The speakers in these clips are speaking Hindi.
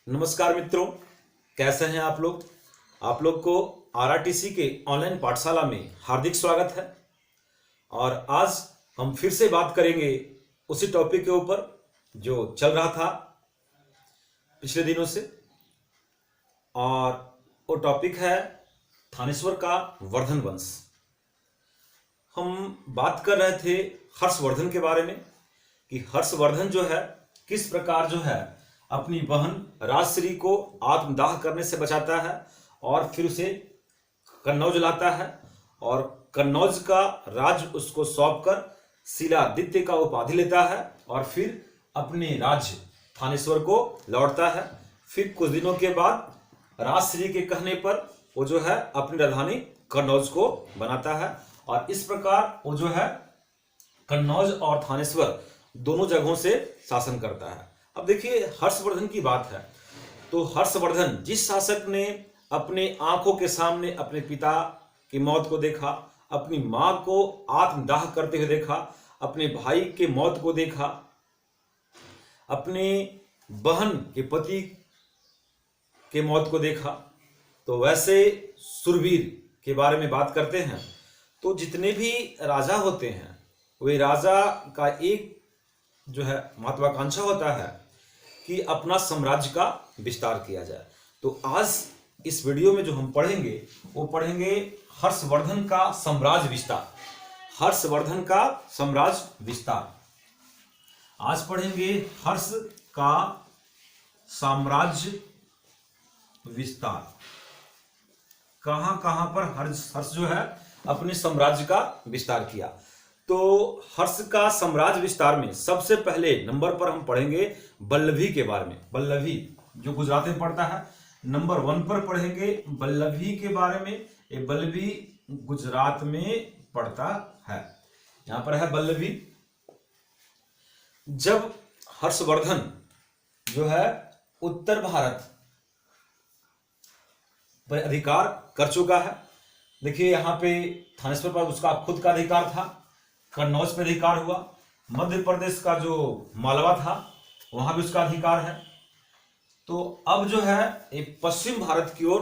नमस्कार मित्रों, कैसे हैं आप लोग। आप लोग को आरआरटीसी के ऑनलाइन पाठशाला में हार्दिक स्वागत है। और आज हम फिर से बात करेंगे उसी टॉपिक के ऊपर जो चल रहा था पिछले दिनों से। और वो टॉपिक है थानेश्वर का वर्धन वंश। हम बात कर रहे थे हर्षवर्धन के बारे में कि हर्षवर्धन जो है किस प्रकार जो है अपनी बहन राजश्री को आत्मदाह करने से बचाता है और फिर उसे कन्नौज लाता है और कन्नौज का राज उसको सौंपकर शीलादित्य का उपाधि लेता है और फिर अपने राज्य थानेश्वर को लौटता है। फिर कुछ दिनों के बाद राजश्री के कहने पर वो जो है अपनी राजधानी कन्नौज को बनाता है और इस प्रकार वो जो है कन्नौज और थानेश्वर दोनों जगहों से शासन करता है। अब देखिए हर्षवर्धन की बात है तो हर्षवर्धन जिस शासक ने अपने आंखों के सामने अपने पिता की मौत को देखा, अपनी मां को आत्मदाह करते हुए देखा, अपने भाई के मौत को देखा, अपने बहन के पति के मौत को देखा, तो वैसे सुरवीर के बारे में बात करते हैं तो जितने भी राजा होते हैं वे राजा का एक जो है महत्वाकांक्षा होता है कि अपना साम्राज्य का विस्तार किया जाए। तो आज इस वीडियो में जो हम पढ़ेंगे वो पढ़ेंगे हर्षवर्धन का साम्राज्य विस्तार। हर्षवर्धन का साम्राज्य विस्तार आज पढ़ेंगे। हर्ष का साम्राज्य विस्तार कहां कहां पर हर्ष जो है अपने साम्राज्य का विस्तार किया। तो हर्ष का साम्राज्य विस्तार में सबसे पहले नंबर पर हम पढ़ेंगे बल्लभी के बारे में। बल्लभी जो गुजरात में पड़ता है, नंबर 1 पर पढ़ेंगे बल्लभी के बारे में। ये बल्लभी गुजरात में पड़ता है, यहां पर है बल्लभी। जब हर्षवर्धन जो है उत्तर भारत पर अधिकार कर चुका है, देखिए यहाँ पे थानेश्वर पर उसका खुद का अधिकार था, कन्नौज पे अधिकार हुआ, मध्य प्रदेश का जो मालवा था वहां भी उसका अधिकार है। तो अब जो है एक पश्चिम भारत की ओर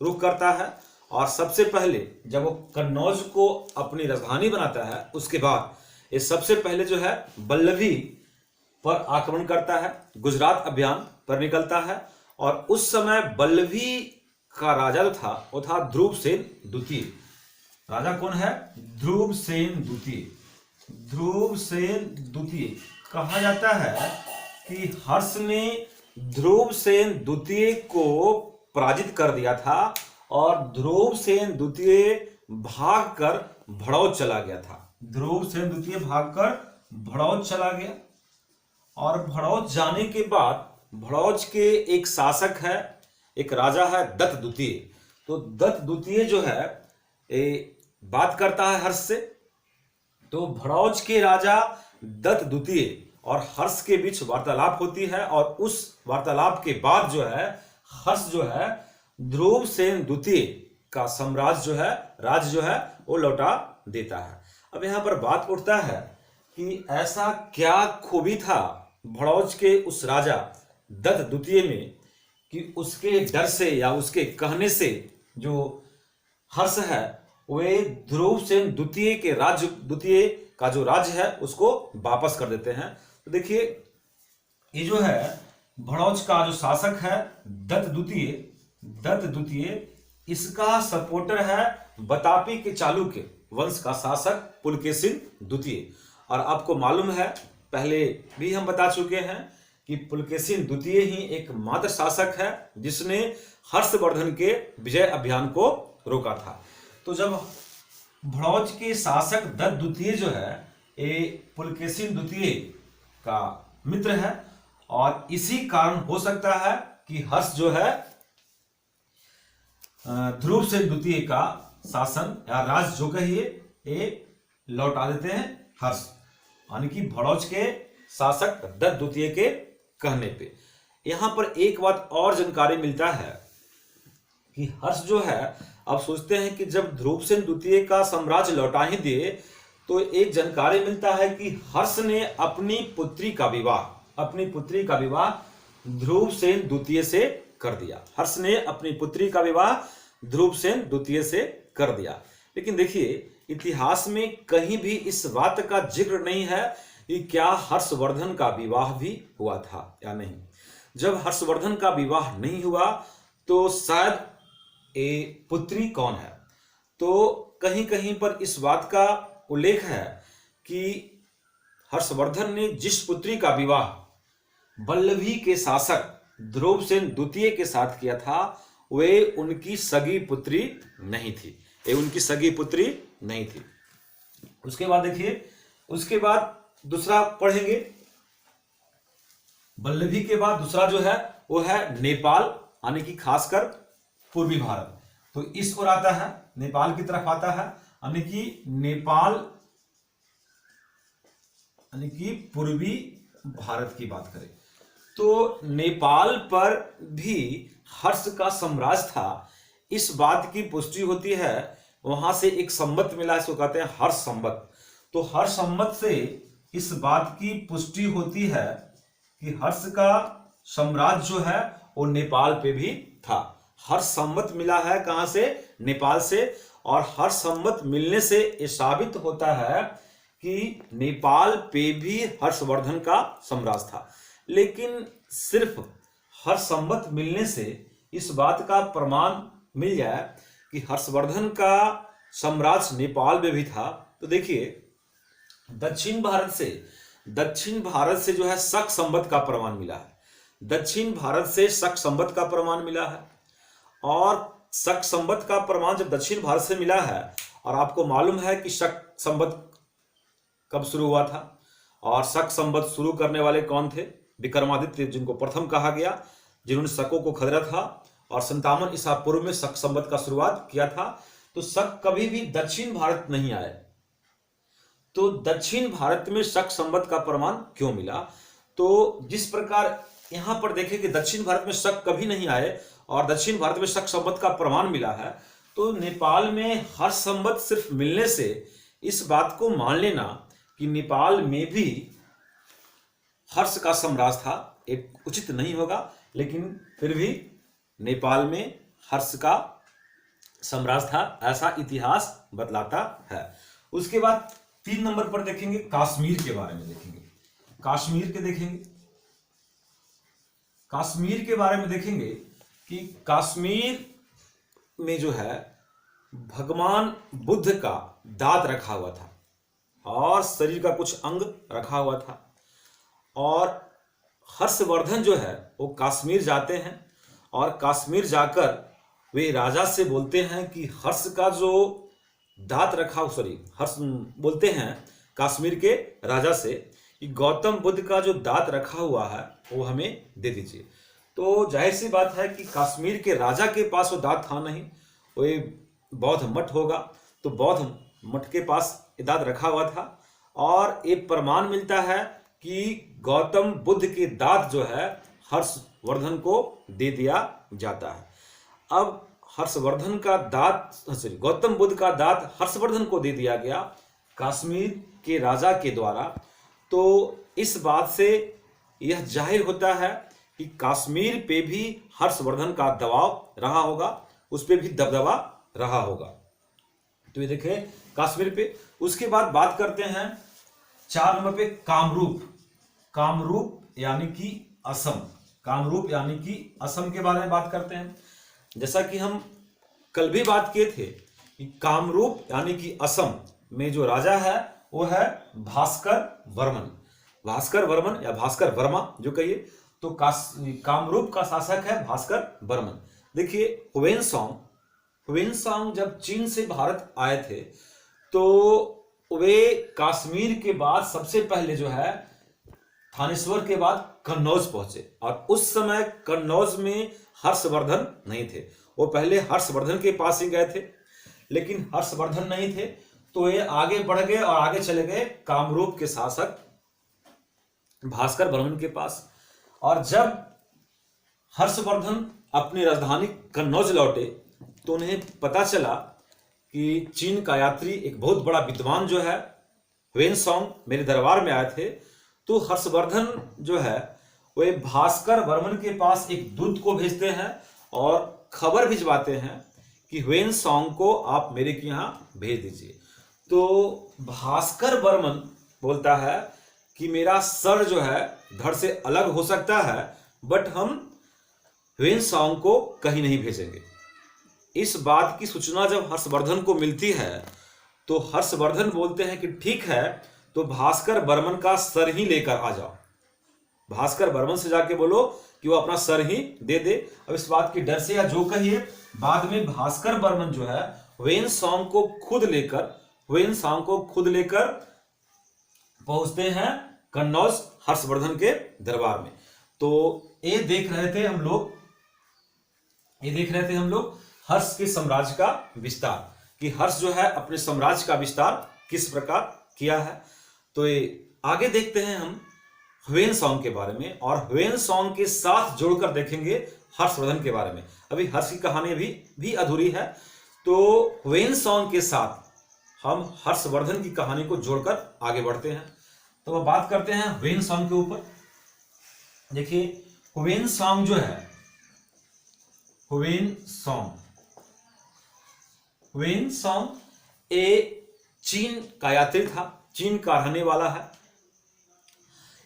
रुख करता है और सबसे पहले जब वो कन्नौज को अपनी राजधानी बनाता है उसके बाद ये सबसे पहले जो है बल्लभी पर आक्रमण करता है, गुजरात अभियान पर निकलता है। और उस समय बल्लभी का राजा जो था वो था ध्रुवसेन द्वितीय। राजा कौन है? ध्रुवसेन द्वितीय। ध्रुवसेन द्वितीय कहा जाता है कि हर्ष ने ध्रुवसेन द्वितीय को पराजित कर दिया था और ध्रुवसेन द्वितीय भागकर भड़ौच चला गया था। ध्रुवसेन द्वितीय भागकर भड़ौच चला गया और भड़ौच जाने के बाद भड़ौच के एक शासक है, एक राजा है दत्त द्वितीय। तो दत्त द्वितीय जो है बात करता है हर्ष से। तो भड़ौच के राजा दत्त द्वितीय और हर्ष के बीच वार्तालाप होती है और उस वार्तालाप के बाद जो है हर्ष जो है ध्रुवसेन द्वितीय का साम्राज्य जो है राज्य जो है वो लौटा देता है। अब यहाँ पर बात उठता है कि ऐसा क्या खूबी था भड़ौच के उस राजा दत्त द्वितीय में कि उसके डर से या उसके कहने से जो हर्ष है वे ध्रुवसेन द्वितीय के राज्य द्वितीय का जो राज्य है उसको वापस कर देते हैं। तो देखिए ये जो है भड़ौच का जो शासक है दत्त द्वितीय इसका सपोर्टर है बतापी के चालुक्य वंश का शासक पुलकेशिन द्वितीय। और आपको मालूम है पहले भी हम बता चुके हैं कि पुलकेशिन द्वितीय ही एकमात्र शासक है जिसने हर्षवर्धन के विजय अभियान को रोका था। तो जब भड़ौच के शासक दत्त द्वितीय जो है ये पुलकेशिन द्वितीय का मित्र है और इसी कारण हो सकता है कि हर्ष जो है ध्रुवसेन द्वितीय का शासन या राज जो कहिए ये लौटा देते हैं हर्ष, यानी कि भड़ौच के शासक दत्त द्वितीय के कहने पे। यहां पर एक बात और जानकारी मिलता है कि हर्ष जो है अब सोचते हैं कि जब ध्रुवसेन द्वितीय का साम्राज्य लौटा ही दिए तो एक जानकारी मिलता है कि हर्ष ने अपनी पुत्री का विवाह ध्रुवसेन द्वितीय से कर दिया। हर्ष ने अपनी पुत्री का विवाह ध्रुवसेन द्वितीय से कर दिया। लेकिन देखिए इतिहास में कहीं भी इस बात का जिक्र नहीं है कि क्या हर्षवर्धन का विवाह भी हुआ था या नहीं। जब हर्षवर्धन का विवाह नहीं हुआ तो शायद ये पुत्री कौन है, तो कहीं कहीं पर इस बात का उल्लेख है कि हर्षवर्धन ने जिस पुत्री का विवाह वल्लभी के शासक ध्रुवसेन द्वितीय के साथ किया था वे उनकी सगी पुत्री नहीं थी, ये उनकी सगी पुत्री नहीं थी। उसके बाद देखिए, उसके बाद दूसरा पढ़ेंगे, वल्लभी के बाद दूसरा जो है वो है नेपाल, यानी कि खासकर पूर्वी भारत। तो इस ओर आता है, नेपाल की तरफ आता है, यानी कि नेपाल यानी कि पूर्वी भारत की बात करें तो नेपाल पर भी हर्ष का साम्राज्य था। इस बात की पुष्टि होती है, वहां से एक संवत मिला, इसको कहते हैं हर्ष संवत। तो हर्ष संवत से इस बात की पुष्टि होती है कि हर्ष का साम्राज्य जो है वो नेपाल पे भी था। हर्ष संवत मिला है कहां से? नेपाल से। और हर्ष संवत मिलने से ये साबित होता है कि नेपाल पे भी हर्षवर्धन का साम्राज्य था। लेकिन सिर्फ हर्ष संवत मिलने से इस बात का प्रमाण मिल जाए कि हर्षवर्धन का साम्राज्य नेपाल में भी था, तो देखिए दक्षिण भारत से जो है शक संवत का प्रमाण मिला है। दक्षिण भारत से शक संवत का प्रमाण मिला है। और शक संवत का प्रमाण जब दक्षिण भारत से मिला है, और आपको मालूम है कि शक संवत कब शुरू हुआ था, और शक संवत शुरू करने वाले कौन थे? विक्रमादित्य, जिनको प्रथम कहा गया, जिन्होंने शकों को खदेड़ा था और 57 ईसा पूर्व में शक संवत का शुरुआत किया था। तो शक कभी भी दक्षिण भारत नहीं आए। तो दक्षिण भारत में शक संवत का प्रमाण क्यों मिला? तो जिस प्रकार यहां पर देखें कि दक्षिण भारत में शक कभी नहीं आए और दक्षिण भारत में शक संवत का प्रमाण मिला है, तो नेपाल में हर्ष संवत सिर्फ मिलने से इस बात को मान लेना कि नेपाल में भी हर्ष का साम्राज्य था, एक उचित नहीं होगा। लेकिन फिर भी नेपाल में हर्ष का साम्राज्य था, ऐसा इतिहास बतलाता है। उसके बाद 3 नंबर पर देखेंगे, कश्मीर के बारे में देखेंगे। कश्मीर के बारे में देखेंगे कि कश्मीर में जो है भगवान बुद्ध का दांत रखा हुआ था और शरीर का कुछ अंग रखा हुआ था। और हर्षवर्धन जो है वो कश्मीर जाते हैं और कश्मीर जाकर वे राजा से बोलते हैं कि हर्ष का जो दांत रखा, हर्ष बोलते हैं कश्मीर के राजा से कि गौतम बुद्ध का जो दांत रखा हुआ है वो हमें दे दीजिए। तो जाहिर सी बात है कि कश्मीर के राजा के पास वो दांत था नहीं, वो बौद्ध मठ होगा, तो बौद्ध मठ के पास ये दांत रखा हुआ था। और एक प्रमाण मिलता है कि गौतम बुद्ध के दांत जो है हर्षवर्धन को दे दिया जाता है। अब हर्षवर्धन का दांत, गौतम बुद्ध का दांत हर्षवर्धन को दे दिया गया कश्मीर के राजा के द्वारा। तो इस बात से यह जाहिर होता है कि कश्मीर पे भी हर्षवर्धन का दबाव रहा होगा, उस पे भी दबदबा रहा होगा। तो ये देखें कश्मीर पे। उसके बाद बात करते हैं 4 नंबर पे कामरूप यानी कि असम। कामरूप यानी कि असम के बारे में बात करते हैं। जैसा कि हम कल भी बात किए थे कि कामरूप यानी कि असम में जो राजा है वो है भास्कर वर्मन या भास्कर वर्मा जो कहिए। तो कामरूप का शासक है भास्कर वर्मन। देखिए हुएनसांग जब चीन से भारत आए थे तो वे कश्मीर के बाद सबसे पहले जो है थानेश्वर के बाद कन्नौज पहुंचे। और उस समय कन्नौज में हर्षवर्धन नहीं थे, वो पहले हर्षवर्धन के पास ही गए थे, लेकिन हर्षवर्धन नहीं थे तो ये आगे बढ़ गए और आगे चले गए कामरूप के शासक भास्कर वर्मन के पास। और जब हर्षवर्धन अपनी राजधानी कन्नौज लौटे तो उन्हें पता चला कि चीन का यात्री एक बहुत बड़ा विद्वान जो है हुएनसांग मेरे दरबार में आए थे। तो हर्षवर्धन जो है वे भास्कर वर्मन के पास एक दूत को भेजते हैं और खबर भिजवाते हैं कि ह्वेन सांग को आप मेरे के यहाँ भेज दीजिए। तो भास्कर वर्मन बोलता है कि मेरा सर जो है धड़ से अलग हो सकता है, बट हम ह्वेन सांग को कहीं नहीं भेजेंगे। इस बात की सूचना जब हर्षवर्धन को मिलती है तो हर्षवर्धन बोलते हैं कि ठीक है, तो भास्कर वर्मन का सर ही लेकर आ जाओ। भास्कर वर्मन से जाके बोलो कि वो अपना सर ही दे दे। अब इस बात की डर से या जो कहिए, बाद में भास्कर वर्मन जो है ह्वेन सांग को खुद लेकर पहुंचते हैं कन्नौज हर्षवर्धन के दरबार में। तो ये देख रहे थे हम लोग हर्ष के साम्राज्य का विस्तार, कि हर्ष जो है अपने साम्राज्य का विस्तार किस प्रकार किया है। तो ये आगे देखते हैं हम ह्वेन सांग के बारे में, और ह्वेन सांग के साथ जोड़कर देखेंगे हर्षवर्धन के बारे में। अभी हर्ष की कहानी भी अधूरी है, तो ह्वेन सांग के साथ हम हर्षवर्धन की कहानी को जोड़कर आगे बढ़ते हैं। तो अब बात करते हैं ह्वेन सांग के ऊपर। देखिए ह्वेन सांग जो है, ह्वेन सांग ए चीन का यात्री था, चीन का रहने वाला है।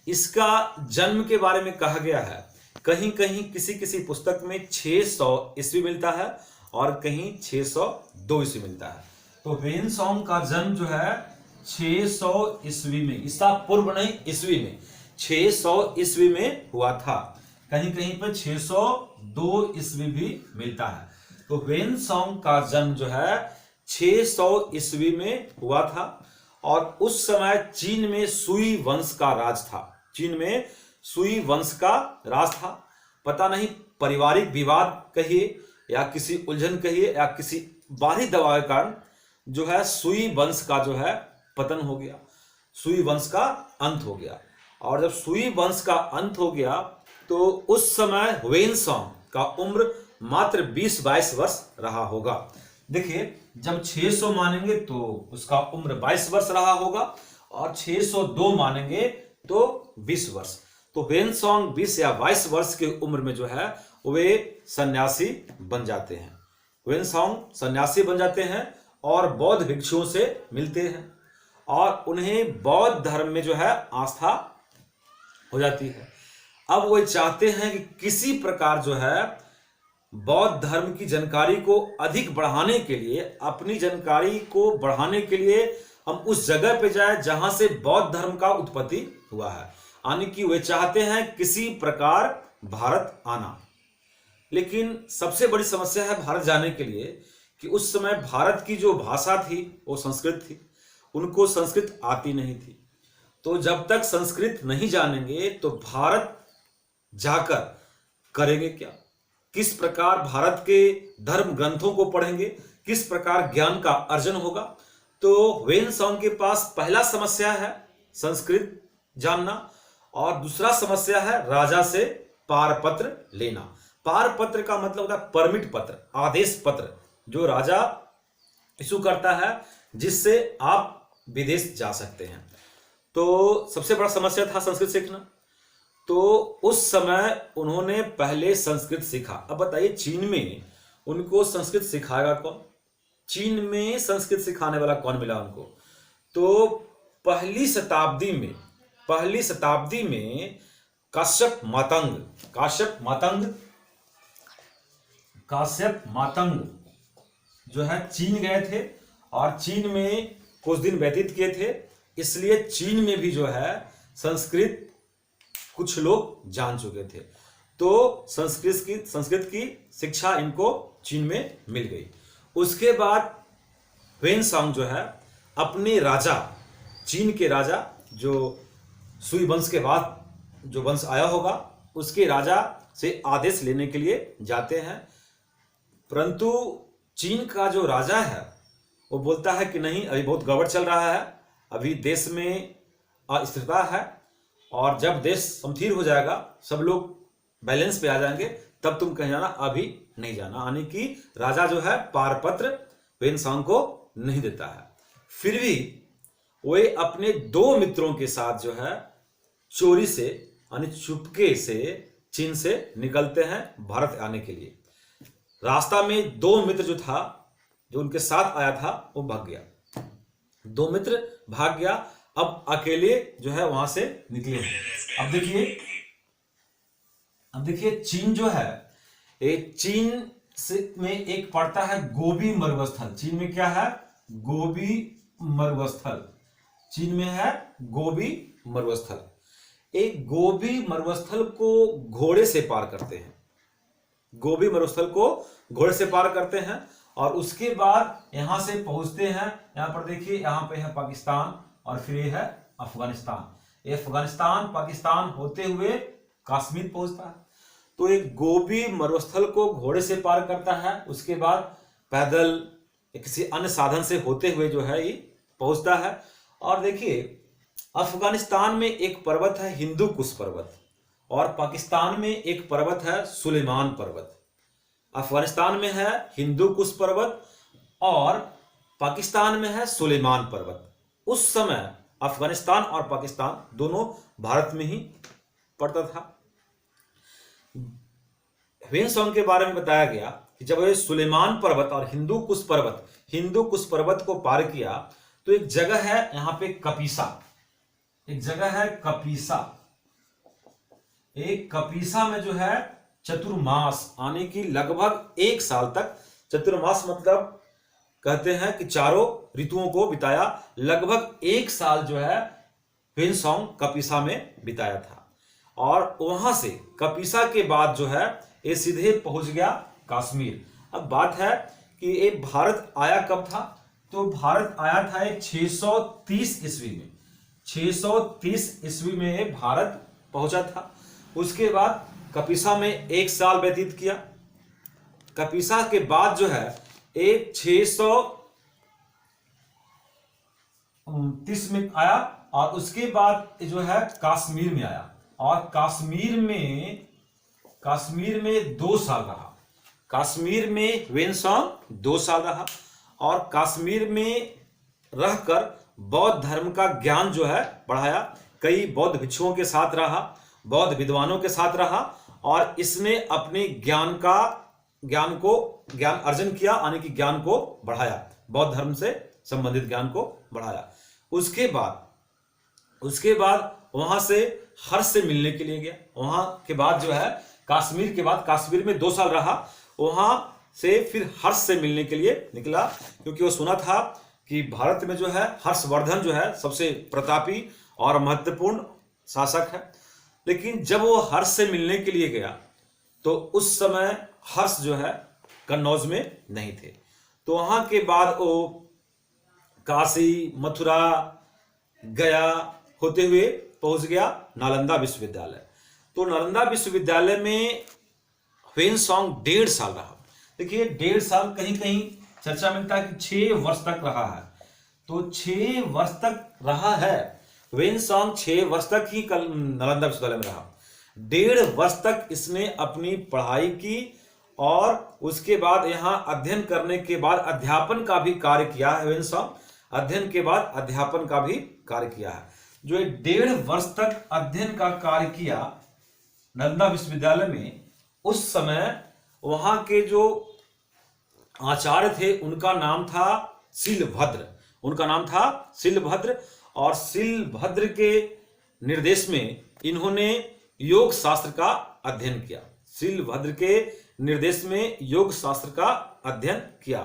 इसका जन्म के बारे में कहा गया है, कहीं कहीं किसी पुस्तक में 600 ईस्वी मिलता है और कहीं 602 ईस्वी मिलता है। तो ह्वेन सांग का जन्म जो है 600 ईस्वी में, ईसा पूर्व नहीं, ईस्वी में 600 ईस्वी में हुआ था। कहीं कहीं पर 602 ईस्वी भी मिलता है। तो ह्वेन सांग का जन्म जो है 600 ईस्वी में हुआ था, और उस समय चीन में सुई वंश का राज था। पता नहीं पारिवारिक विवाद कहिए या किसी उलझन कहिए या किसी बाहरी दबाव के कारण जो है सुई वंश का जो है पतन हो गया, सुई वंश का अंत हो गया। और जब सुई वंश का अंत हो गया तो उस समय ह्वेन सांग का उम्र मात्र 20-22 वर्ष रहा होगा। देखिए जब 600 मानेंगे तो उसका उम्र 22 वर्ष रहा होगा, और 602 मानेंगे तो 20 वर्ष। तो ह्वेन सांग 20 या 22 वर्ष की उम्र में जो है वे सन्यासी बन जाते हैं। ह्वेन सांग सन्यासी बन जाते हैं और बौद्ध भिक्षुओं से मिलते हैं, और उन्हें बौद्ध धर्म में जो है आस्था हो जाती है। अब वे चाहते हैं कि किसी प्रकार जो है बौद्ध धर्म की जानकारी को अधिक बढ़ाने के लिए, अपनी जानकारी को बढ़ाने के लिए हम उस जगह पे जाए जहां से बौद्ध धर्म का उत्पत्ति हुआ है। यानी कि वे चाहते हैं किसी प्रकार भारत आना। लेकिन सबसे बड़ी समस्या है भारत जाने के लिए कि उस समय भारत की जो भाषा थी वो संस्कृत थी, उनको संस्कृत आती नहीं थी। तो जब तक संस्कृत नहीं जानेंगे तो भारत जाकर करेंगे क्या, किस प्रकार भारत के धर्म ग्रंथों को पढ़ेंगे, किस प्रकार ज्ञान का अर्जन होगा। तो ह्वेन सांग के पास पहला समस्या है संस्कृत जानना, और दूसरा समस्या है राजा से पारपत्र लेना। पारपत्र का मतलब होता है परमिट पत्र, आदेश पत्र, जो राजा इशू करता है जिससे आप विदेश जा सकते हैं। तो सबसे बड़ा समस्या था संस्कृत सीखना। तो उस समय उन्होंने पहले संस्कृत सीखा। अब बताइए चीन में उनको संस्कृत सिखाएगा कौन, चीन में संस्कृत सिखाने वाला कौन मिला उनको। तो पहली शताब्दी में काश्यप मातंग जो है चीन गए थे और चीन में कुछ दिन व्यतीत किए थे, इसलिए चीन में भी जो है संस्कृत कुछ लोग जान चुके थे। तो संस्कृत की शिक्षा इनको चीन में मिल गई। उसके बाद ह्वेन सांग जो है अपने राजा, चीन के राजा जो सुई वंश के बाद जो वंश आया होगा उसके राजा से आदेश लेने के लिए जाते हैं। परंतु चीन का जो राजा है वो बोलता है कि नहीं, अभी बहुत गड़बड़ चल रहा है, अभी देश में अस्थिरता है, और जब देश समथिर हो जाएगा, सब लोग बैलेंस पे आ जाएंगे, तब तुम कहीं जाना, अभी नहीं जाना। यानी कि राजा जो है पारपत्र ह्वेन सांग को नहीं देता है। फिर भी वे अपने 2 मित्रों के साथ जो है चोरी से यानी चुपके से चीन से निकलते हैं भारत आने के लिए। रास्ता में 2 मित्र जो था, जो उनके साथ आया था, वो भाग गया। 2 मित्र भाग गया, अब अकेले जो है वहां से निकले हैं। अब देखिए चीन जो है, एक चीन से में एक पड़ता है गोबी मरुस्थल। चीन में क्या है? गोबी मरुस्थल। चीन में है गोबी मरुस्थल। एक गोबी मरुस्थल को घोड़े से पार करते हैं। गोबी मरुस्थल को घोड़े से पार करते हैं और उसके बाद यहां से पहुंचते हैं। यहां पर देखिए, यहां पे है पाकिस्तान और फिर ये है अफगानिस्तान। ये अफगानिस्तान पाकिस्तान होते हुए कश्मीर पहुंचता है। तो एक गोबी मरुस्थल को घोड़े से पार करता है, उसके बाद पैदल या किसी अन्य साधन से होते हुए जो है ये पहुंचता है। और देखिए, अफगानिस्तान में एक पर्वत है हिंदू कुश पर्वत, और पाकिस्तान में एक पर्वत है सुलेमान पर्वत। अफगानिस्तान में है हिंदू कुश पर्वत और पाकिस्तान में है सुलेमान पर्वत। उस समय अफगानिस्तान और पाकिस्तान दोनों भारत में ही पड़ता था। ह्वेनसांग के बारे में बताया गया कि जब ये सुलेमान पर्वत और हिंदू कुश पर्वत को पार किया तो एक जगह है यहां पे कपीसा। एक जगह है कपीसा। एक कपीसा में जो है चतुर्मास, आने की लगभग 1 साल तक, चतुर्मास मतलब कहते हैं कि चारों ऋतुओं को बिताया, लगभग 1 साल जो है ह्वेनसांग कपीसा में बिताया था। और वहां से कपीसा के बाद जो है ये सीधे पहुंच गया कश्मीर। अब बात है कि ये भारत आया कब था? तो भारत आया था 630 ईस्वी में। 630 ईस्वी में ये भारत पहुंचा था। उसके बाद कपीसा में 1 साल व्यतीत किया। कपीसा के बाद जो है एक 630 में आया और उसके बाद जो है कश्मीर में आया और कश्मीर में 2 साल रहा। कश्मीर में ह्वेनसांग 2 साल रहा और कश्मीर में रहकर बौद्ध धर्म का ज्ञान जो है बढ़ाया। कई बौद्ध भिक्षुओं के साथ रहा, बौद्ध विद्वानों के साथ रहा और इसने अपने ज्ञान अर्जन किया, यानी कि ज्ञान को बढ़ाया, बौद्ध धर्म से संबंधित ज्ञान को बढ़ाया। उसके बाद वहां से हर्ष से मिलने के लिए गया। वहां के बाद जो है कश्मीर में 2 साल रहा, वहां से फिर हर्ष से मिलने के लिए निकला, क्योंकि वो सुना था कि भारत में जो है हर्षवर्धन जो है सबसे प्रतापी और महत्वपूर्ण शासक है। लेकिन जब वो हर्ष से मिलने के लिए गया तो उस समय हर्ष जो है कन्नौज में नहीं थे। तो वहां के बाद वो काशी, मथुरा, गया होते हुए पहुंच गया नालंदा विश्वविद्यालय। तो नालंदा विश्वविद्यालय में ह्वेनसांग 1.5 साल रहा। देखिए 1.5 साल, कहीं कहीं चर्चा मिलता है कि 6 वर्ष तक रहा है। तो 6 वर्ष तक रहा है ह्वेनसांग, 6 वर्ष तक ही नालंदा विश्वविद्यालय में रहा। 1.5 वर्ष तक इसने अपनी पढ़ाई की और उसके बाद यहाँ अध्ययन करने के बाद अध्यापन का भी कार्य किया है ह्वेनसांग। अध्ययन के बाद अध्यापन का भी कार्य किया है। जो 1.5 वर्ष तक अध्ययन का कार्य किया नालंदा विश्वविद्यालय में, उस समय वहां के जो आचार्य थे उनका नाम था शिलभद्र। और शिलभद्र के निर्देश में इन्होंने योग शास्त्र का अध्ययन किया। शिलभद्र के निर्देश में योग शास्त्र का अध्ययन किया।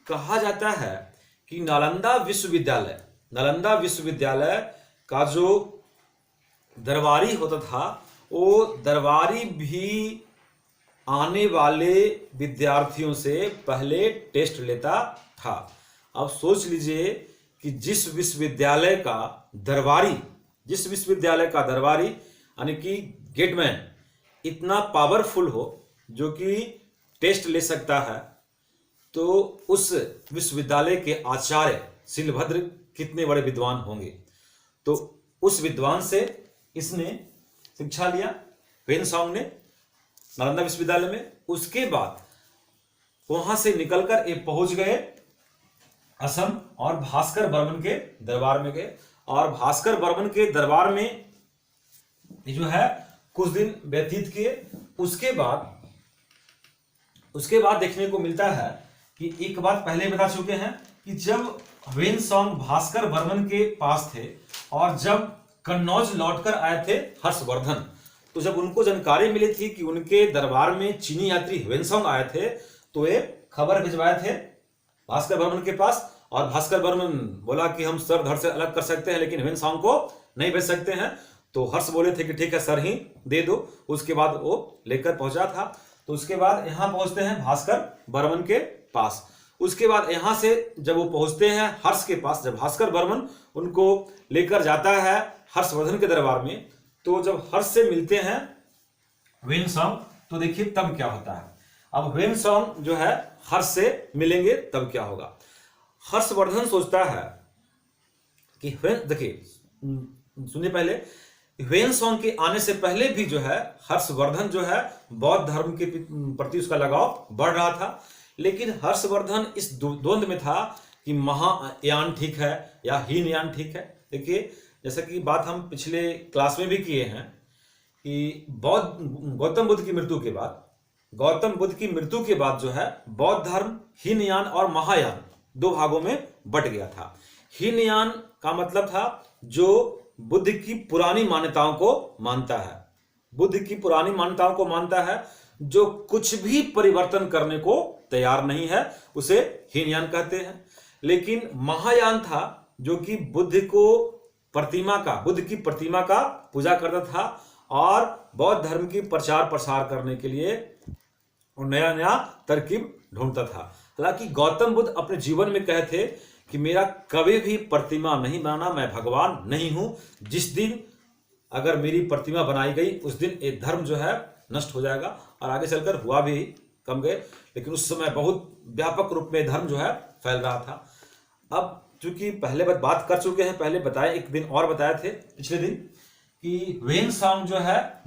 कहा जाता है कि नालंदा विश्वविद्यालय का जो दरबारी होता था, वो दरबारी भी आने वाले विद्यार्थियों से पहले टेस्ट लेता था। अब सोच लीजिए कि जिस विश्वविद्यालय का दरबारी यानी कि गेटमैन इतना पावरफुल हो जो कि टेस्ट ले सकता है, तो उस विश्वविद्यालय के आचार्य शिलभद्र कितने बड़े विद्वान होंगे। तो उस विद्वान से इसने शिक्षा लिया ह्वेनसांग ने नालंदा विश्वविद्यालय में। उसके बाद वहां से निकलकर ये पहुंच गए असम और भास्कर बर्मन के दरबार में गए। और भास्कर बर्मन के दरबार में ये जो है कुछ दिन व्यतीत किए। उसके बाद देखने को मिलता है कि एक बात पहले बता चुके हैं कि जब ह्वेनसांग भास्कर बर्मन के पास थे और जब कन्नौज लौटकर आए थे हर्षवर्धन, तो जब उनको जानकारी मिली थी कि उनके दरबार में चीनी यात्री ह्वेनसांग आए थे, तो ये खबर भिजवाए थे भास्कर बर्मन के पास। और भास्कर बर्मन बोला कि हम सर धड़ से अलग कर सकते हैं, लेकिन ह्वेनसांग को नहीं भेज सकते हैं। तो हर्ष बोले थे कि ठीक है सर ही दे दो। उसके बाद वो लेकर पहुंचा था। तो उसके बाद यहां पहुंचते हैं भास्कर बर्मन के पास। उसके बाद यहां से जब वो पहुंचते हैं हर्ष के पास, जब भास्कर बर्मन उनको लेकर जाता है हर्षवर्धन के दरबार में, तो जब हर्ष से मिलते हैं ह्वेनसांग, तो देखिए तब क्या होता है। अब ह्वेनसांग जो है हर्ष से मिलेंगे तब क्या होगा। हर्षवर्धन सोचता है कि देखिए सुनिए, पहले ह्वेनसांग के आने से पहले भी जो है हर्षवर्धन जो है बौद्ध धर्म के प्रति उसका लगाव बढ़ रहा था। लेकिन हर्षवर्धन इस द्वंद में था कि महायान ठीक है या हीनयान ठीक है। देखिए जैसा कि बात हम पिछले क्लास में भी किए हैं कि गौतम बुद्ध की मृत्यु के बाद जो है बौद्ध धर्म हीनयान और महायान दो भागों में बट गया था। हीनयान का मतलब था जो बुद्ध की पुरानी मान्यताओं को मानता है, जो कुछ भी परिवर्तन करने को तैयार नहीं है, उसे हीनयान कहते हैं। लेकिन महायान था जो कि बुद्ध की प्रतिमा का पूजा करता था और बौद्ध धर्म की प्रचार प्रसार करने के लिए नया नया तरकीब ढूंढता था। हालांकि गौतम बुद्ध अपने जीवन में कहे थे कि मेरा कभी भी प्रतिमा नहीं बनाना, मैं भगवान नहीं हूं। जिस दिन अगर मेरी प्रतिमा बनाई गई उस दिन ये धर्म जो है नष्ट हो जाएगा। और आगे चलकर हुआ भी, कम गए, लेकिन उस समय बहुत व्यापक रूप में धर्म जो है फैल रहा था। अब चूंकि पहले बात कर चुके हैं, पहले बताए, एक दिन और बताए थे पिछले दिन कि ह्वेनसांग जो है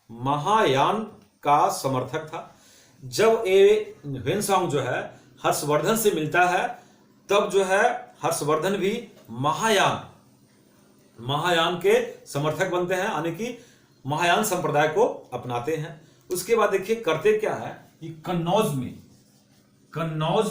महायान का समर्थक था। जब ये ह्वेनसांग जो है हर्षवर्धन से मिलता है, तब जो है हर्षवर्धन भी महायान के समर्थक बनते हैं, यानी कि महायान संप्रदाय को अपनाते हैं। उसके बाद देखिए करते क्या है कि कन्नौज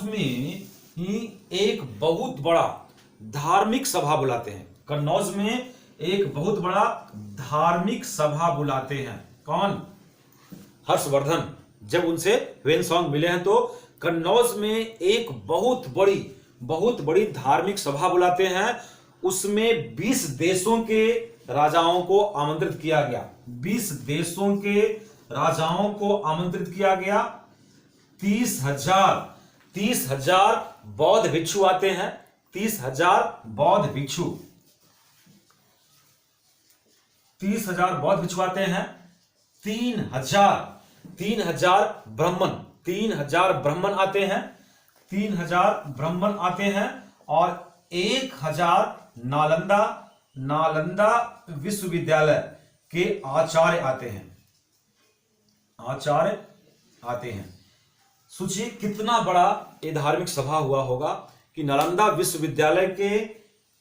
में ही एक बहुत बड़ा धार्मिक सभा बुलाते हैं। कन्नौज में एक बहुत बड़ा धार्मिक सभा बुलाते हैं। कौन? हर्षवर्धन। जब उनसे ह्वेनसांग मिले हैं तो कन्नौज में एक बहुत बड़ी धार्मिक सभा बुलाते हैं। उसमें 20 देशों के राजाओं को आमंत्रित किया गया। 20 देशों के राजाओं को आमंत्रित किया गया। 30,000 बौद्ध भिक्षु आते हैं। 30,000 बौद्ध भिक्षु आते हैं। 3,000 ब्राह्मण आते हैं। 3,000 ब्राह्मण आते हैं और 1,000 नालंदा विश्वविद्यालय के आचार्य आते हैं। सोचिए कितना बड़ा ये धार्मिक सभा हुआ होगा कि नालंदा विश्वविद्यालय के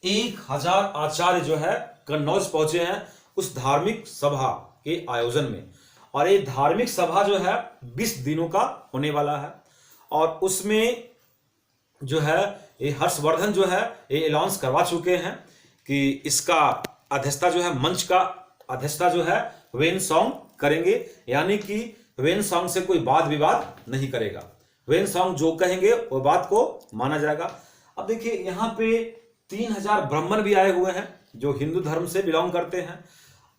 1,000 आचार्य जो है कन्नौज पहुंचे हैं उस धार्मिक सभा के आयोजन में। और ये धार्मिक सभा जो है 20 दिनों का होने वाला है। और उसमें जो है ये हर्षवर्धन जो है ये अनाउंस करवा चुके हैं कि इसका अध्यक्षता जो है, मंच का अध्यक्षता जो है ह्वेनसांग करेंगे। यानी कि ह्वेनसांग से कोई वाद विवाद नहीं करेगा। ह्वेनसांग जो कहेंगे वो बात को माना जाएगा। अब देखिए यहाँ पे 3,000 ब्राह्मण भी आए हुए हैं जो हिंदू धर्म से बिलोंग करते हैं।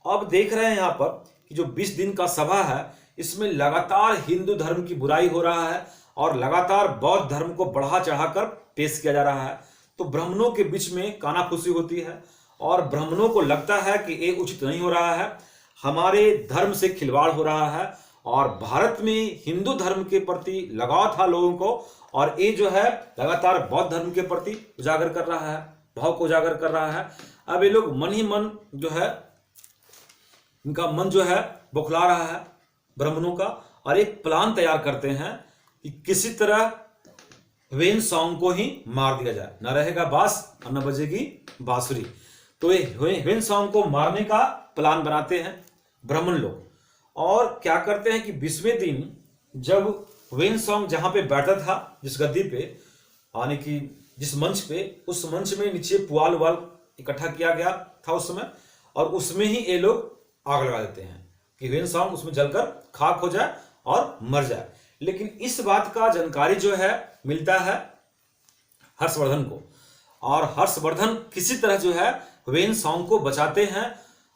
अब देख रहे हैं यहाँ पर कि जो 20 दिन का सभा है इसमें लगातार हिंदू धर्म की बुराई हो रहा है और लगातार बौद्ध धर्म को बढ़ा चढ़ाकर पेश किया जा रहा है। तो ब्राह्मणों के बीच में कानाफूसी होती है और ब्राह्मणों को लगता है कि ये उचित नहीं हो रहा है, हमारे धर्म से खिलवाड़ हो रहा है। और भारत में हिंदू धर्म के प्रति लगाव था लोगों को और ये जो है लगातार बौद्ध धर्म के प्रति उजागर कर रहा है, भाव को उजागर कर रहा है। अब ये लोग मन ही मन जो है, इनका मन जो है बौखला रहा है ब्राह्मणों का, और एक प्लान तैयार करते हैं कि किसी तरह ह्वेनसांग को ही मार दिया जाए। न रहेगा बांस और न बजेगी बांसुरी। तो ये ह्वेनसांग को मारने का प्लान बनाते हैं ब्राह्मण लोग, और क्या करते हैं कि 20वें दिन जब ह्वेनसांग जहां पे बैठा था, जिस गद्दी पे, यानी कि जिस मंच पे, उस मंच में नीचे पुआल वाल इकट्ठा किया गया था उस समय, और उसमें ही ये लोग आग लगा देते हैं कि ह्वेनसांग उसमें जलकर खाक हो जाए और मर जाए। लेकिन इस बात का जानकारी जो है मिलता है हर्षवर्धन को, और हर्षवर्धन किसी तरह जो है ह्वेनसांग को बचाते हैं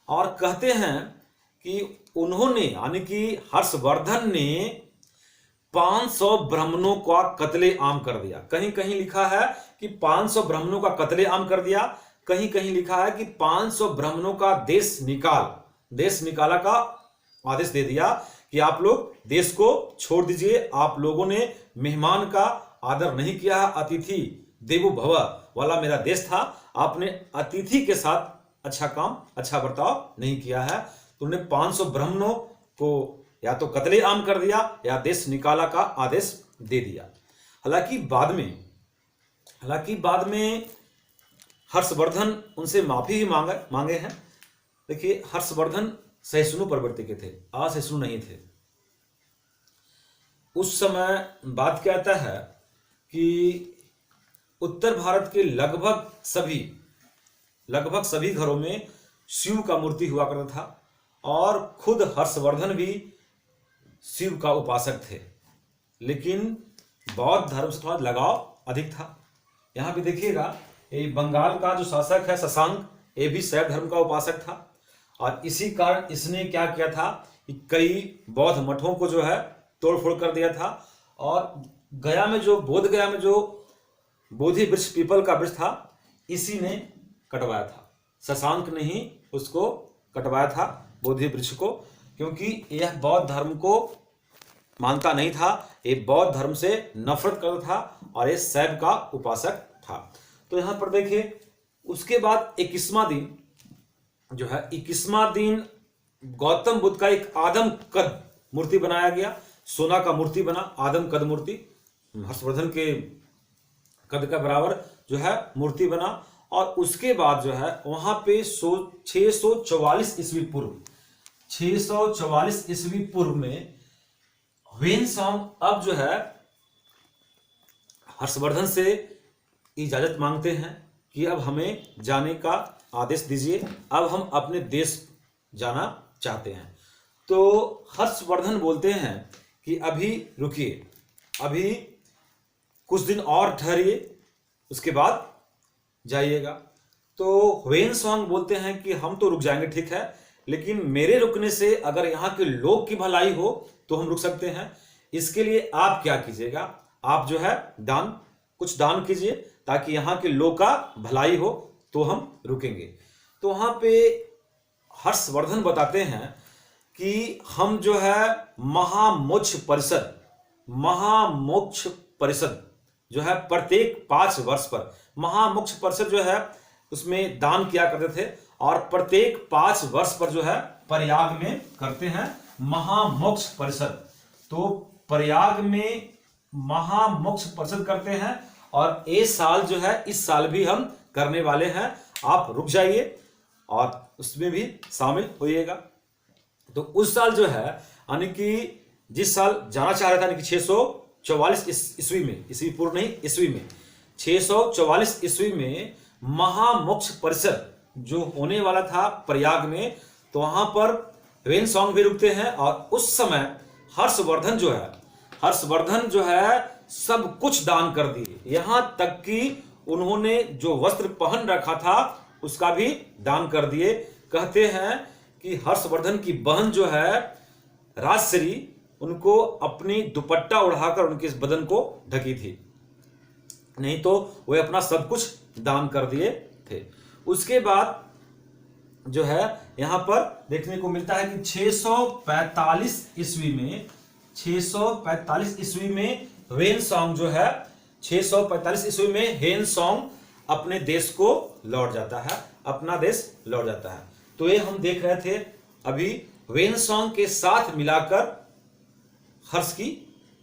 और कहते हैं कि उन्होंने, यानी कि हर्षवर्धन ने 500 ब्राह्मणों का कत्लेआम कर दिया। कहीं कहीं लिखा है कि 500 ब्राह्मणों का कत्लेआम कर दिया, कहीं कहीं लिखा है कि 500 ब्राह्मणों का देश निकाला का आदेश दे दिया कि आप लोग देश को छोड़ दीजिए, आप लोगों ने मेहमान का आदर नहीं किया, अतिथि देवो भव वाला मेरा देश था, आपने अतिथि के साथ अच्छा काम, अच्छा बर्ताव नहीं किया है। तो उन्होंने 500 ब्राह्मणों को या तो कत्लेआम कर दिया या देश निकाला का आदेश दे दिया। हालांकि बाद में हर्षवर्धन उनसे माफी ही मांगे हैं। देखिए, हर्षवर्धन सहिष्णु प्रवृत्ति के थे, असहिष्णु नहीं थे। उस समय बात क्या आता है कि उत्तर भारत के लगभग सभी घरों में शिव का मूर्ति हुआ करता था, और खुद हर्षवर्धन भी शिव का उपासक थे, लेकिन बौद्ध धर्म से थोड़ा लगाव अधिक था। यहाँ पे देखिएगा, ये बंगाल का जो शासक है शशांक, ये भी शैव धर्म का उपासक था, और इसी कारण इसने क्या किया था कि कई बौद्ध मठों को जो है तोड़फोड़ कर दिया था, और बोध गया में जो बोधि वृक्ष, पीपल का वृक्ष था, इसी ने कटवाया था। शशांक ने ही उसको कटवाया था, बोधि वृक्ष को, क्योंकि यह बौद्ध धर्म को मानता नहीं था, ये बौद्ध धर्म से नफरत करता था, और ये शैव का उपासक था। तो यहां पर देखिए, उसके बाद 21वां दिन जो है, 21वां दिन गौतम बुद्ध का एक आदम कद मूर्ति बनाया गया, सोना का मूर्ति बना, आदम कद मूर्ति, हर्षवर्धन के कद का बराबर जो है मूर्ति बना। और उसके बाद जो है वहां पे 644 ईस्वी पूर्व में ह्वेनसांग अब जो है हर्षवर्धन से इजाजत मांगते हैं कि अब हमें जाने का आदेश दीजिए, अब हम अपने देश जाना चाहते हैं। तो हर्षवर्धन बोलते हैं कि अभी रुकिए, अभी कुछ दिन और ठहरिए, उसके बाद जाइएगा। तो ह्वेनसांग बोलते हैं कि हम तो रुक जाएंगे, ठीक है, लेकिन मेरे रुकने से अगर यहाँ के लोग की भलाई हो तो हम रुक सकते हैं। इसके लिए आप क्या कीजिएगा, आप जो है कुछ दान कीजिए, ताकि यहाँ के लोग का भलाई हो, तो हम रुकेंगे। तो वहां पे हर्षवर्धन बताते हैं कि हम जो है महामोक्ष परिषद जो है प्रत्येक 5 वर्ष पर, महामोक्ष परिषद जो है उसमें दान किया करते थे, और प्रत्येक 5 वर्ष पर जो है प्रयाग में करते हैं महामोक्ष परिषद। तो प्रयाग में महामोक्ष परिषद करते हैं, और ये साल जो है, इस साल भी हम करने वाले हैं, आप रुक जाइए और उसमें भी शामिल होइएगा। तो उस साल जो है, यानी कि जिस साल जाना चाह रहा था, यानी कि 644 ईस्वी में, ईस्वी पूर्व नहीं, ईस्वी में 644 ईस्वी में महामोक्ष परिषद जो होने वाला था प्रयाग में, तो वहां पर ह्वेनसांग भी रुकते हैं। और उस समय हर्षवर्धन जो है सब कुछ दान कर दिए, यहां तक कि उन्होंने जो वस्त्र पहन रखा था उसका भी दान कर दिए। कहते हैं कि हर्षवर्धन की बहन जो है राजश्री, उनको अपनी दुपट्टा उड़ाकर उनके इस बदन को ढकी थी, नहीं तो वे अपना सब कुछ दान कर दिए थे। उसके बाद जो है यहां पर देखने को मिलता है कि 645 ईस्वी में ह्वेनसांग जो है, 645 ईस्वी में ह्वेनसांग अपने देश को लौट जाता है, अपना देश लौट जाता है। तो ये हम देख रहे थे अभी ह्वेनसांग के साथ मिलाकर हर्ष की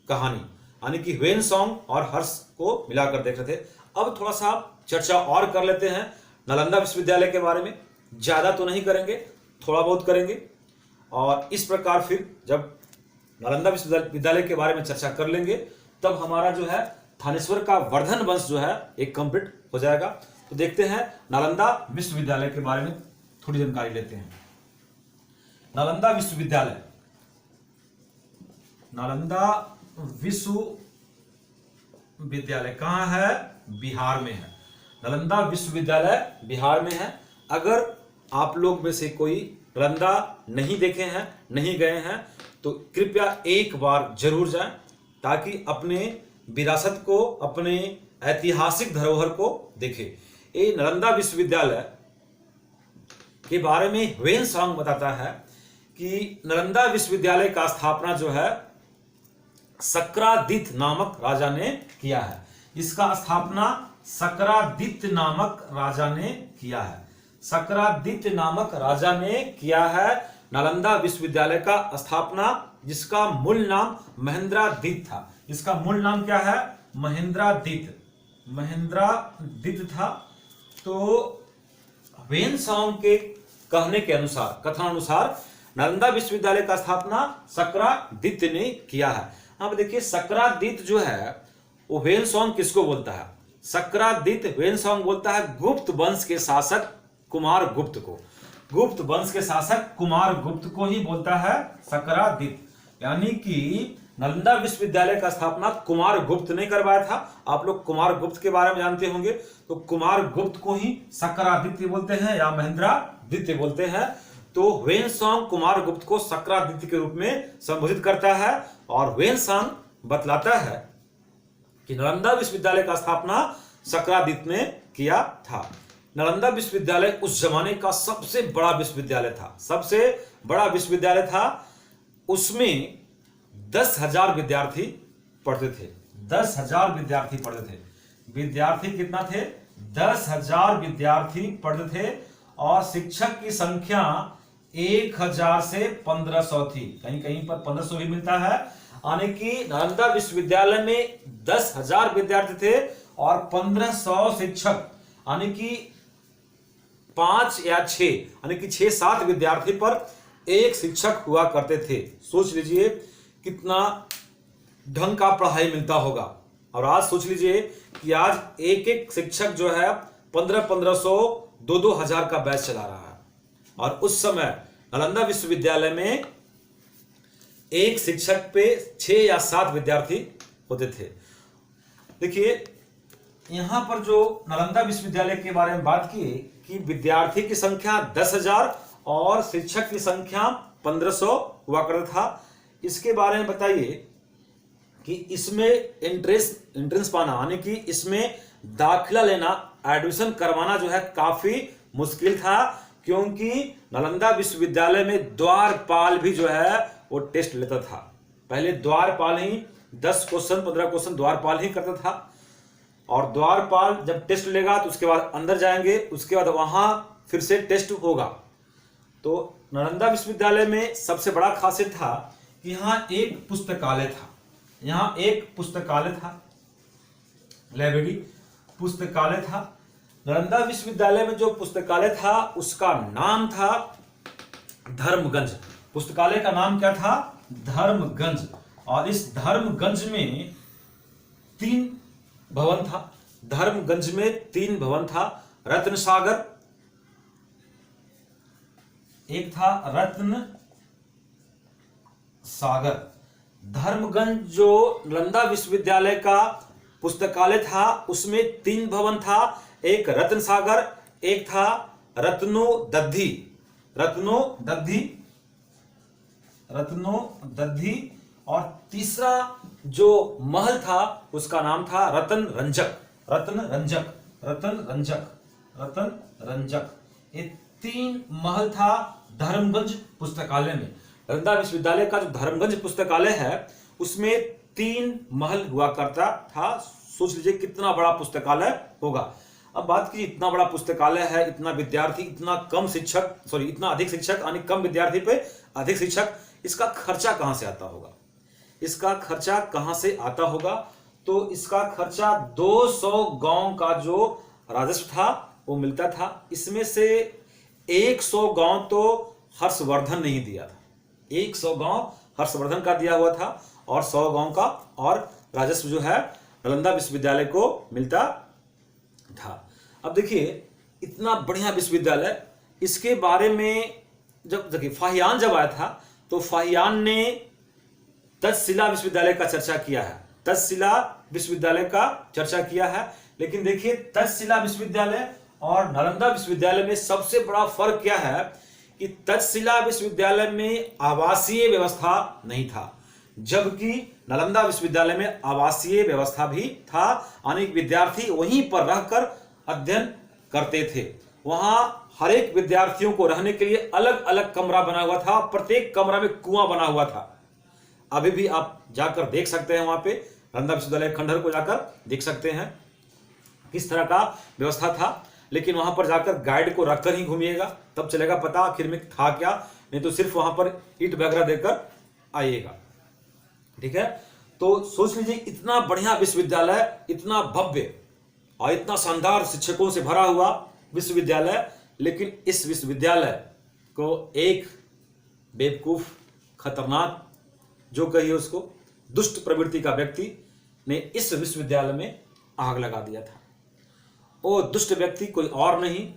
कहानी, यानी कि ह्वेनसांग और हर्ष को मिलाकर देख रहे थे। अब थोड़ा सा चर्चा और कर लेते हैं नालंदा विश्वविद्यालय के बारे में ज़्यादा तो नहीं करेंगे, थोड़ा बहुत करेंगे। और इस प्रकार फिर जब नालंदा विश्वविद्यालय के बारे में चर्चा कर लेंगे तब हमारा जो है थानेश्वर का वर्धन वंश जो है एक कंप्लीट हो जाएगा। तो देखते हैं नालंदा विश्वविद्यालय के बारे में थोड़ी जानकारी लेते हैं। नालंदा विश्वविद्यालय, नालंदा विश्वविद्यालय कहाँ है? बिहार में है। नालंदा विश्वविद्यालय बिहार में है। अगर आप लोग में से कोई नालंदा नहीं देखे हैं, नहीं गए हैं, तो कृपया एक बार जरूर जाएं ताकि अपने विरासत को, अपने ऐतिहासिक धरोहर को देखें। ये नालंदा विश्वविद्यालय के बारे में ह्वेनसांग बताता है कि नालंदा विश्वविद्यालय का स्थापना जो है सक्रादित्य नामक राजा ने किया है। इसका स्थापना सक्रादित्य नामक राजा ने किया है। सक्रादित्य नामक राजा ने किया है नालंदा विश्वविद्यालय का स्थापना, जिसका मूल नाम महेंद्रादित्य था। इसका मूल नाम क्या है? महेंद्रादित्य था। तो ह्वेनसांग के कहने के अनुसार, कथनानुसार नालंदा विश्वविद्यालय का स्थापना सक्रादित्य ने किया है। अब देखिए सक्रादित्य जो है वो ह्वेनसांग किसको बोलता है? सक्रादित्य ह्वेनसांग बोलता है गुप्त वंश के शासक कुमार गुप्त को। गुप्त वंश के शासक कुमार गुप्त को ही बोलता है सक्रादित्य। यानी कि नालंदा विश्वविद्यालय का स्थापना कुमार गुप्त ने करवाया था। आप लोग कुमार गुप्त के बारे में जानते होंगे। तो कुमार गुप्त को ही सक्रादित्य बोलते हैं या महेंद्रादित्य बोलते हैं। तो ह्वेनसांग कुमार गुप्त को सक्रादित्य के रूप में संबोधित करता है और ह्वेनसांग बतलाता है कि नालंदा विश्वविद्यालय का स्थापना सक्रादित्य ने किया था। नालंदा विश्वविद्यालय उस जमाने का सबसे बड़ा विश्वविद्यालय था, सबसे बड़ा विश्वविद्यालय था। उसमें 10,000 विद्यार्थी पढ़ते थे। 10,000 विद्यार्थी पढ़ते थे। विद्यार्थी कितना थे? 10,000 विद्यार्थी पढ़ते थे और शिक्षक की संख्या 1,000 से 1,500 थी। कहीं कहीं पर 1,500 भी मिलता है। यानी कि नालंदा विश्वविद्यालय में 10,000 विद्यार्थी थे और 1,500 शिक्षक, यानी कि 5 या 6, यानी कि 6-7 विद्यार्थी पर एक शिक्षक हुआ करते थे। सोच लीजिए कितना ढंग का पढ़ाई मिलता होगा। और आज सोच लीजिए कि आज एक एक शिक्षक जो है 1500 2,000 का बैच चला रहा है। और उस समय नालंदा विश्वविद्यालय में एक शिक्षक पे 6 या 7 विद्यार्थी होते थे। देखिए यहां पर जो नालंदा विश्वविद्यालय के बारे में बात की कि विद्यार्थी की संख्या 10,000 और शिक्षक की संख्या 1,500 हुआ करता था। इसके बारे में बताइए कि इसमें एंट्रेंस पाना, यानी कि इसमें दाखिला लेना, एडमिशन करवाना जो है काफी मुश्किल था, क्योंकि नालंदा विश्वविद्यालय में द्वारपाल भी जो है वो टेस्ट लेता था। पहले द्वारपाल ही 10 क्वेश्चन 15 क्वेश्चन द्वारपाल ही करता था। और द्वारपाल जब टेस्ट लेगा तो उसके बाद अंदर जाएंगे, उसके बाद वहां फिर से टेस्ट होगा। तो नालंदा विश्वविद्यालय में सबसे बड़ा खासियत था कि यहाँ एक पुस्तकालय था। यहाँ एक पुस्तकालय था, लाइब्रेरी पुस्तकालय था। नालंदा विश्वविद्यालय में जो पुस्तकालय था उसका नाम था धर्मगंज। पुस्तकालय का नाम क्या था? धर्मगंज। और इस धर्मगंज में 3 भवन था। धर्मगंज में 3 भवन था। रत्न सागर, एक था रत्न सागर। धर्मगंज जो नालंदा विश्वविद्यालय का पुस्तकालय था उसमें 3 भवन था। एक रत्न सागर, एक था रत्नोदधि और तीसरा जो महल था उसका नाम था रतन रंजक। ये 3 महल था धर्मगंज पुस्तकालय में। नालंदा विश्वविद्यालय का जो धर्मगंज पुस्तकालय है उसमें 3 महल हुआ करता था। सोच लीजिए कितना बड़ा पुस्तकालय होगा। अब बात कीजिए, इतना बड़ा पुस्तकालय है, इतना विद्यार्थी, इतना अधिक शिक्षक, यानी कम विद्यार्थी पे अधिक शिक्षक, इसका खर्चा कहां से आता होगा? तो इसका खर्चा 200 गांव का जो राजस्व था वो मिलता था। इसमें से 100 गांव तो हर्षवर्धन ने ही दिया था, 100 गांव हर्षवर्धन का दिया हुआ था और 100 गांव का और राजस्व जो है नालंदा विश्वविद्यालय को मिलता था। अब देखिए इतना बढ़िया विश्वविद्यालय, इसके बारे में जब देखिए फाहियान जब आया था तो फाहियान ने तक्षशिला विश्वविद्यालय का चर्चा किया है, तक्षशिला विश्वविद्यालय का चर्चा किया है। लेकिन देखिए तक्षशिला विश्वविद्यालय और नालंदा विश्वविद्यालय में सबसे बड़ा फर्क क्या है कि तक्षशिला विश्वविद्यालय में आवासीय व्यवस्था नहीं था, जबकि नालंदा विश्वविद्यालय में आवासीय व्यवस्था भी था। अनेक विद्यार्थी वहीं पर रहकर अध्ययन करते थे। वहां हर एक विद्यार्थियों को रहने के लिए अलग अलग कमरा बना हुआ था, प्रत्येक कमरा में कुआं बना हुआ था। अभी भी आप जाकर देख सकते हैं, वहां पे नालंदा विश्वविद्यालय खंडहर को जाकर देख सकते हैं किस तरह का व्यवस्था था। लेकिन वहां पर जाकर गाइड को रखकर ही घूमिएगा, तब चलेगा पता आखिर में था क्या, नहीं तो सिर्फ वहां पर ईंट वगैरह देकर आइएगा। ठीक है, तो सोच लीजिए इतना बढ़िया विश्वविद्यालय, इतना भव्य और इतना शानदार शिक्षकों से भरा हुआ विश्वविद्यालय, लेकिन इस विश्वविद्यालय को एक बेवकूफ, खतरनाक, जो कहिए उसको दुष्ट प्रवृत्ति का व्यक्ति ने इस विश्वविद्यालय में आग लगा दिया था। वो दुष्ट व्यक्ति कोई और नहीं,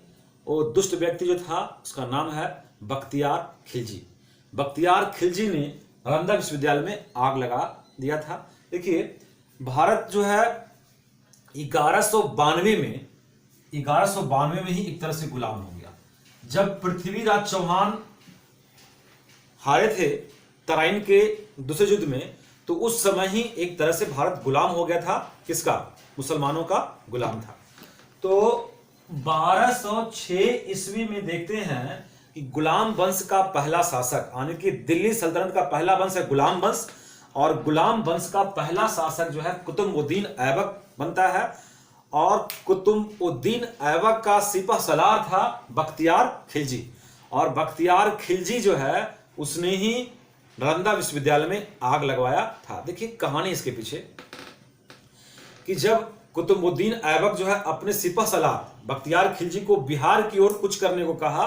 वो दुष्ट व्यक्ति जो था उसका नाम है बख्तियार खिलजी। बख्तियार खिलजी ने नालंदा विश्वविद्यालय में आग लगा दिया था। देखिए भारत जो है 1192 में ही एक तरह से गुलाम हो गया। जब पृथ्वीराज चौहान हारे थे तराइन के दूसरे युद्ध में, तो उस समय ही एक तरह से भारत गुलाम हो गया था। किसका? मुसलमानों का गुलाम था। तो 1206 ईस्वी में देखते हैं कि गुलाम वंश का पहला शासक, यानी कि दिल्ली सल्तनत का पहला वंश है गुलाम वंश, और गुलाम वंश का पहला शासक जो है कुतुबुद्दीन ऐबक बनता है। और कुतुबुद्दीन ऐबक का सिपह सलार था बख्तियार खिलजी, और बख्तियार खिलजी जो है उसने ही नालंदा विश्वविद्यालय में आग लगवाया था। देखिए कहानी इसके पीछे कि जब कुतुबुद्दीन ऐबक जो है अपने सिपह सलार बख्तियार खिलजी को बिहार की ओर कूच करने को कहा,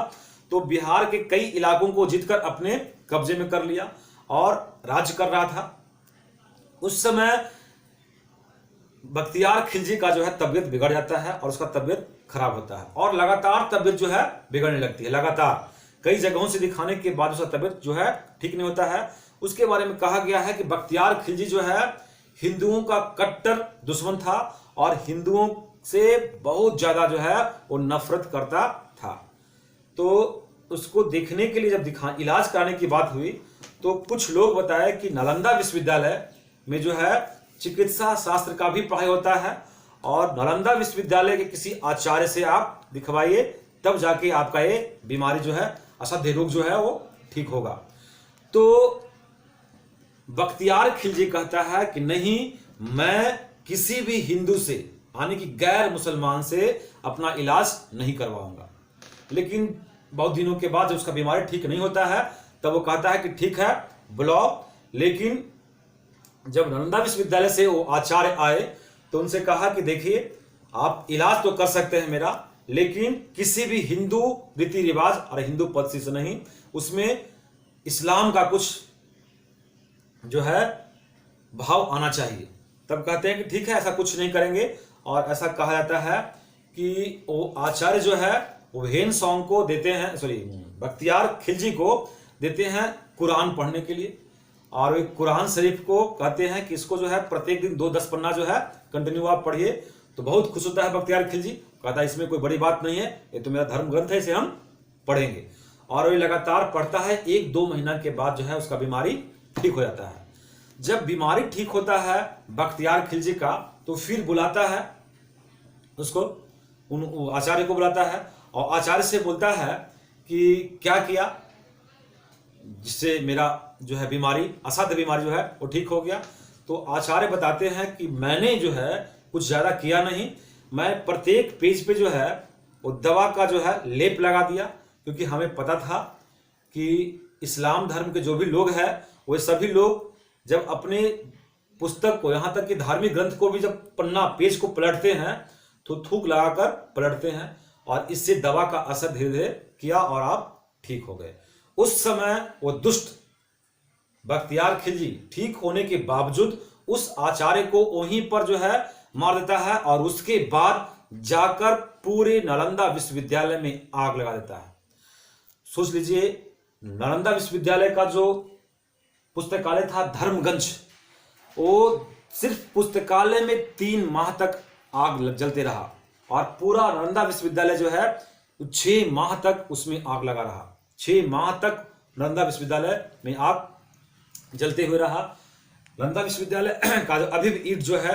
तो बिहार के कई इलाकों को जीतकर अपने कब्जे में कर लिया और राज्य कर रहा था। उस समय बख्तियार खिलजी का जो है तबीयत बिगड़ जाता है और उसका तबीयत खराब होता है, और लगातार तबीयत जो है बिगड़ने लगती है। लगातार कई जगहों से दिखाने के बाद उसका तबीयत जो है ठीक नहीं होता है। उसके बारे में कहा गया है कि बख्तियार खिलजी जो है हिंदुओं का कट्टर दुश्मन था और हिंदुओं से बहुत ज्यादा जो है वो नफरत करता था। तो उसको देखने के लिए जब इलाज कराने की बात हुई, तो कुछ लोग बताए कि नालंदा विश्वविद्यालय में जो है चिकित्सा शास्त्र का भी पढ़ाई होता है, और नालंदा विश्वविद्यालय के किसी आचार्य से आप दिखवाइए, तब जाके आपका ये बीमारी जो है, असाध्य रोग जो है वो ठीक होगा। तो बख्तियार खिलजी कहता है कि नहीं, मैं किसी भी हिंदू से, यानी कि गैर मुसलमान से अपना इलाज नहीं करवाऊंगा। लेकिन बहुत दिनों के बाद जब उसका बीमारी ठीक नहीं होता है, तब वो कहता है कि ठीक है बुलाओ। लेकिन जब नालंदा विश्वविद्यालय से वो आचार्य आए तो उनसे कहा कि देखिए आप इलाज तो कर सकते हैं मेरा, लेकिन किसी भी हिंदू रीति रिवाज और हिंदू पद्धति से नहीं, उसमें इस्लाम का कुछ जो है भाव आना चाहिए। तब कहते हैं कि ठीक है, ऐसा कुछ नहीं करेंगे। और ऐसा कहा जाता है कि वो आचार्य जो है वो हेन सॉन्ग को देते हैं, बख्तियार खिलजी को देते हैं कुरान पढ़ने के लिए, और कुरान शरीफ को कहते हैं कि इसको जो है प्रत्येक दिन 2-10 पन्ना जो है कंटिन्यू आप पढ़िए। तो बहुत खुश होता है बख्तियार खिलजी, कहता है इसमें कोई बड़ी बात नहीं है, ये तो मेरा धर्म ग्रंथ है, इसे हम पढ़ेंगे। और वो लगातार पढ़ता है। 1-2 महीना के बाद जो है उसका बीमारी ठीक हो जाता है। जब बीमारी ठीक होता है बख्तियार खिलजी का, तो फिर बुलाता है उसको, उन आचार्य को बुलाता है और आचार्य से बोलता है कि क्या किया जिससे मेरा जो है बीमारी, असाध्य बीमारी जो है वो ठीक हो गया। तो आचार्य बताते हैं कि मैंने जो है कुछ ज्यादा किया नहीं, मैं प्रत्येक पेज पे जो है वो दवा का जो है लेप लगा दिया, क्योंकि हमें पता था कि इस्लाम धर्म के जो भी लोग हैं वो सभी लोग जब अपने पुस्तक को, यहाँ तक कि धार्मिक ग्रंथ को भी जब पन्ना पेज को पलटते हैं तो थूक लगाकर पलटते हैं। और इससे दवा का असर धीरे धीरे किया और आप ठीक हो गए। उस समय वो दुष्ट बख्तियार खिलजी ठीक होने के बावजूद उस आचार्य को वहीं पर जो है मार देता है और उसके बाद जाकर पूरे नालंदा विश्वविद्यालय में आग लगा देता है। सोच लीजिए, नालंदा विश्वविद्यालय का जो पुस्तकालय था धर्मगंज, वो सिर्फ पुस्तकालय में 3 माह तक आग जलते रहा और पूरा नालंदा विश्वविद्यालय जो है 6 माह तक उसमें आग लगा रहा। 6 माह तक नालंदा विश्वविद्यालय में आग जलते हुए रहा। नालंदा विश्वविद्यालय का जो अभी भी ईंट जो है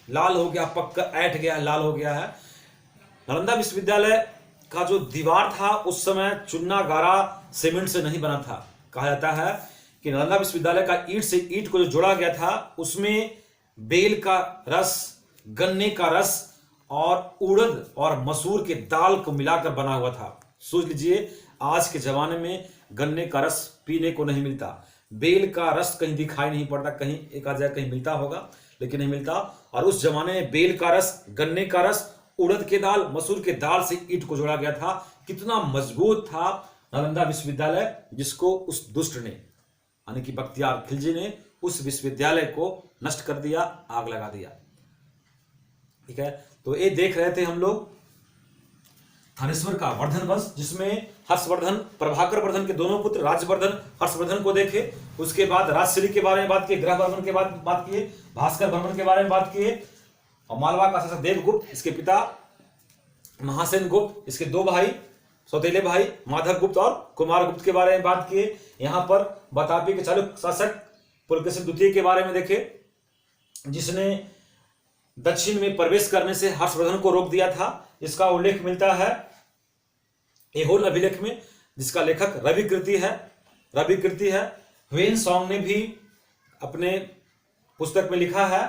लाल हो गया, पक्का ऐठ गया, लाल हो गया है। नालंदा विश्वविद्यालय का जो दीवार था उस समय चुन्ना गारा सीमेंट से नहीं बना था। कहा जाता है कि नालंदा विश्वविद्यालय का ईंट से ईंट को जो जोड़ा गया था उसमें बेल का रस, गन्ने का रस और उड़द और मसूर के दाल को मिलाकर बना हुआ था। सोच लीजिए, आज के जमाने में गन्ने का रस पीने को नहीं मिलता, बेल का रस कहीं दिखाई नहीं पड़ता, कहीं एक आध जगह कहीं मिलता होगा लेकिन नहीं मिलता। और उस जमाने में बेल का रस, गन्ने का रस, उड़द के दाल, मसूर के दाल से ईंट को जोड़ा गया था। कितना मजबूत था नालंदा विश्वविद्यालय, जिसको उस दुष्ट ने यानी कि बख्तियार खिलजी ने उस विश्वविद्यालय को नष्ट कर दिया, आग लगा दिया। ठीक है, तो ये देख रहे थे हम लोग थानेश्वर का वर्धन वंश, जिसमें हर्षवर्धन, प्रभाकर वर्धन के दोनों पुत्र राज्यवर्धन, हर्षवर्धन को देखे। उसके बाद राजश्री के बारे में बात किए, ग्रह वर्मन के बात किए, भास्कर वर्मन के बारे में बात किए, और मालवा का शासक देवगुप्त, इसके पिता महासेन गुप्त, इसके 2 भाई सौतेले भाई माधव गुप्त और कुमार गुप्त के बारे में बात किए। यहाँ पर बतापी के चालुक्य शासक पुलकेशिन द्वितीय के बारे में देखे, जिसने दक्षिण में प्रवेश करने से हर्षवर्धन को रोक दिया था। इसका उल्लेख मिलता है ऐहोल अभिलेख में, जिसका लेखक रवि कीर्ति है। ह्वेन सॉन्ग ने भी अपने पुस्तक में लिखा है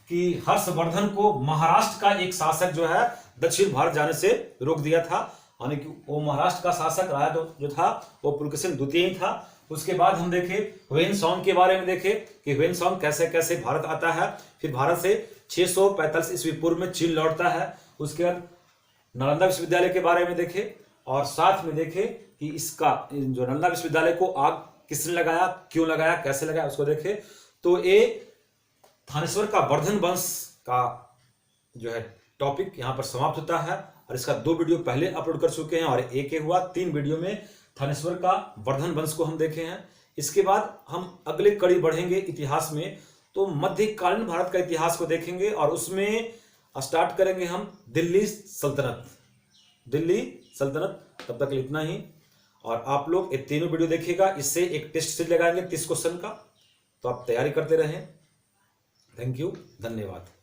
कि हर्षवर्धन को महाराष्ट्र का एक शासक जो है दक्षिण भारत जाने से रोक दिया था, यानी कि वो महाराष्ट्र का शासक राजा जो था वो पुलकेशिन द्वितीय ही था। उसके बाद हम देखे ह्वेन सॉन्ग के बारे में देखे कि ह्वेन सॉन्ग कैसे कैसे भारत आता है, फिर भारत से 645 ईस्वी पूर्व में चीन लौटता है। उसके बाद नालंदा विश्वविद्यालय के बारे में देखे और साथ में देखे कि इसका जो नालंदा विश्वविद्यालय को आग किसने लगाया, क्यों लगाया, कैसे लगाया, उसको देखे। तो ये थानेश्वर का वर्धन वंश का जो है टॉपिक यहाँ पर समाप्त होता है। और इसका 2 वीडियो पहले अपलोड कर चुके हैं और एक हुआ, 3 वीडियो में थानेश्वर का वर्धन वंश को हम देखे हैं। इसके बाद हम अगले कड़ी बढ़ेंगे इतिहास में, तो मध्यकालीन भारत का इतिहास को देखेंगे और उसमें स्टार्ट करेंगे हम दिल्ली सल्तनत। तब तक इतना ही। और आप लोग ये तीनों वीडियो देखिएगा, इससे एक टेस्ट सीरीज लगाएंगे 30 क्वेश्चन का, तो आप तैयारी करते रहें। थैंक यू, धन्यवाद।